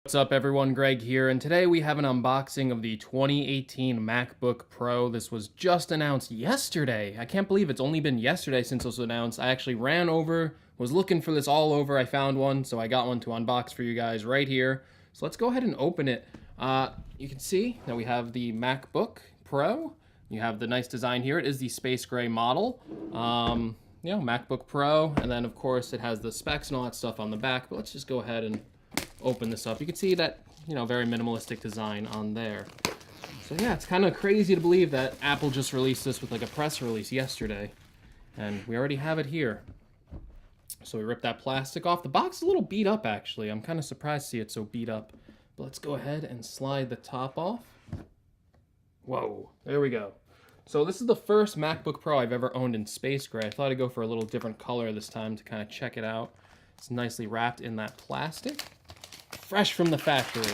What's up everyone, Greg here, and today we have an unboxing of the 2018 MacBook Pro. This was just announced yesterday. I can't believe it's only been yesterday since it was announced. I actually ran over, was looking for this all over. I found one, so I got one to unbox for you guys right here. So let's go ahead and open it. You can see that we have the MacBook Pro. You have the nice design here. It is the space gray model. MacBook Pro, and then of course it has the specs and all that stuff on the back, but let's just go ahead and open this up. You can see that, very minimalistic design on there. So yeah, it's kind of crazy to believe that Apple just released this with like a press release yesterday, and we already have it here. So we ripped that plastic off. The box is a little beat up actually. I'm kind of surprised to see it so beat up. But let's go ahead and slide the top off. Whoa, there we go. So this is the first MacBook Pro I've ever owned in space gray. I thought I'd go for a little different color this time to kind of check it out. It's nicely wrapped in that plastic. Fresh from the factory.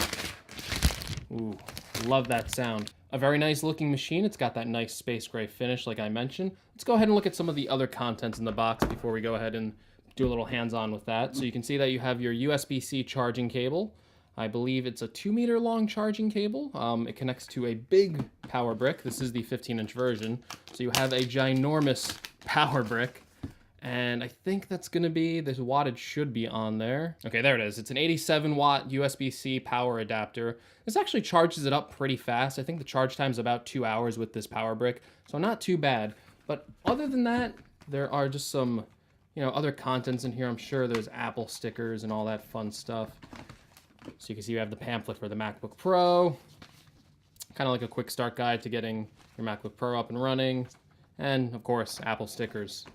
Ooh, love that sound. A very nice looking machine. It's got that nice space gray finish like I mentioned. Let's go ahead and look at some of the other contents in the box before we go ahead and do a little hands-on with that. So you can see that you have your USB-C charging cable. I believe it's a 2-meter long charging cable. It connects to a big power brick. This is the 15-inch version. So you have a ginormous power brick. And I think that's gonna be, this wattage should be on there. Okay, there it is. It's an 87 watt USB-C power adapter. This actually charges it up pretty fast. I think the charge time is about 2 hours with this power brick, so not too bad. But other than that, there are just some, other contents in here. I'm sure there's Apple stickers and all that fun stuff. So you can see you have the pamphlet for the MacBook Pro. Kind of like a quick start guide to getting your MacBook Pro up and running. And of course, Apple stickers.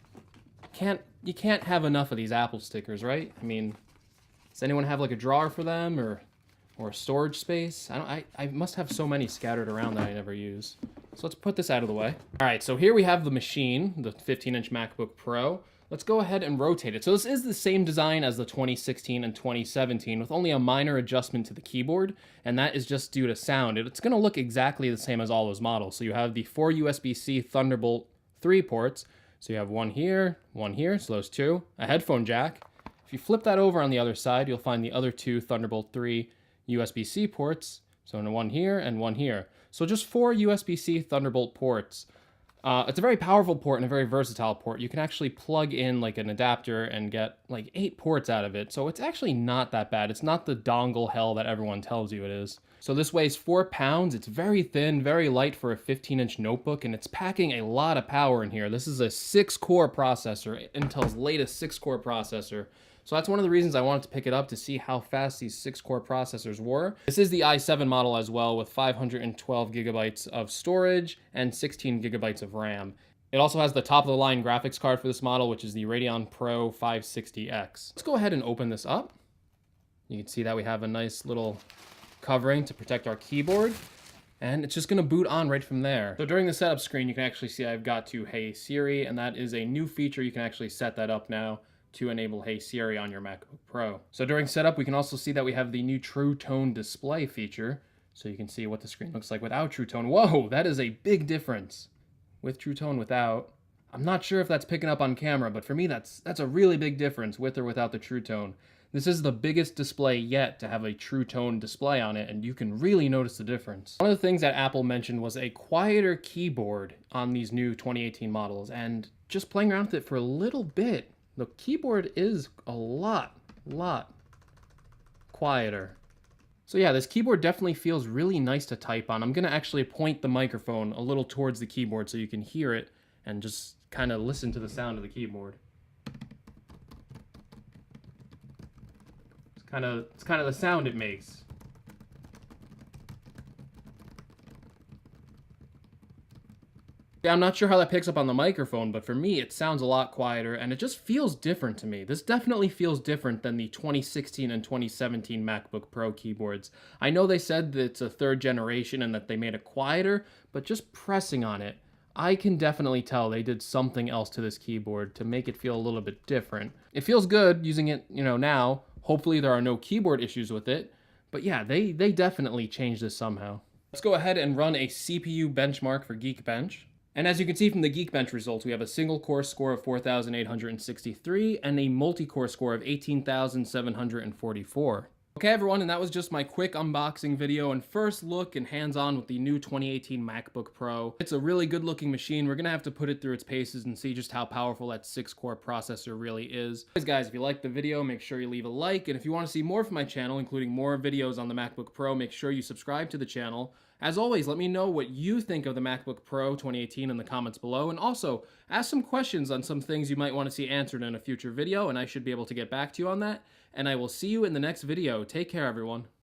You can't have enough of these Apple stickers, right? I mean, does anyone have like a drawer for them or a storage space? I must have so many scattered around that I never use. So let's put this out of the way. All right, so here we have the machine, the 15-inch MacBook Pro. Let's go ahead and rotate it. So this is the same design as the 2016 and 2017 with only a minor adjustment to the keyboard, and that is just due to sound. It's gonna look exactly the same as all those models. So you have the 4 USB-C Thunderbolt 3 ports. So you have one here, so those two, a headphone jack. If you flip that over on the other side, you'll find the other 2 Thunderbolt 3 USB-C ports. So one here and one here. So just 4 USB-C Thunderbolt ports. It's a very powerful port and a very versatile port. You can actually plug in like an adapter and get like 8 ports out of it. So it's actually not that bad. It's not the dongle hell that everyone tells you it is. So this weighs 4 pounds. It's very thin, very light for a 15-inch notebook, and it's packing a lot of power in here. This is a 6-core processor, Intel's latest 6-core processor. So that's one of the reasons I wanted to pick it up, to see how fast these 6-core processors were. This is the i7 model as well, with 512 gigabytes of storage and 16 gigabytes of RAM. It also has the top-of-the-line graphics card for this model, which is the Radeon Pro 560X. Let's go ahead and open this up. You can see that we have a nice little covering to protect our keyboard, and it's just going to boot on right from there. So during the setup screen, you can actually see I've got to Hey Siri, and that is a new feature. You can actually set that up now to enable Hey Siri on your MacBook Pro. So during setup, we can also see that we have the new True Tone display feature, so you can see what the screen looks like without True Tone. Whoa, that is a big difference with True Tone without. I'm not sure if that's picking up on camera, but for me, that's a really big difference with or without the True Tone. This is the biggest display yet to have a True Tone display on it, and you can really notice the difference. One of the things that Apple mentioned was a quieter keyboard on these new 2018 models, and just playing around with it for a little bit, the keyboard is a lot quieter. So yeah, this keyboard definitely feels really nice to type on. I'm gonna actually point the microphone a little towards the keyboard so you can hear it and just kind of listen to the sound of the keyboard. It's kind of the sound it makes. Yeah, I'm not sure how that picks up on the microphone, but for me, it sounds a lot quieter, and it just feels different to me. This definitely feels different than the 2016 and 2017 MacBook Pro keyboards. I know they said that it's a 3rd generation and that they made it quieter, but just pressing on it, I can definitely tell they did something else to this keyboard to make it feel a little bit different. It feels good using it, now. Hopefully there are no keyboard issues with it, but yeah, they definitely changed this somehow. Let's go ahead and run a CPU benchmark for Geekbench. And as you can see from the Geekbench results, we have a single core score of 4,863 and a multi-core score of 18,744. Okay everyone, and that was just my quick unboxing video and first look and hands-on with the new 2018 MacBook Pro. It's a really good looking machine. We're gonna have to put it through its paces and see just how powerful that 6-core processor really is. Anyways guys, if you liked the video, make sure you leave a like, and if you want to see more from my channel, including more videos on the MacBook Pro, make sure you subscribe to the channel. As always, let me know what you think of the MacBook Pro 2018 in the comments below, and also ask some questions on some things you might want to see answered in a future video, and I should be able to get back to you on that. And I will see you in the next video. Take care, everyone.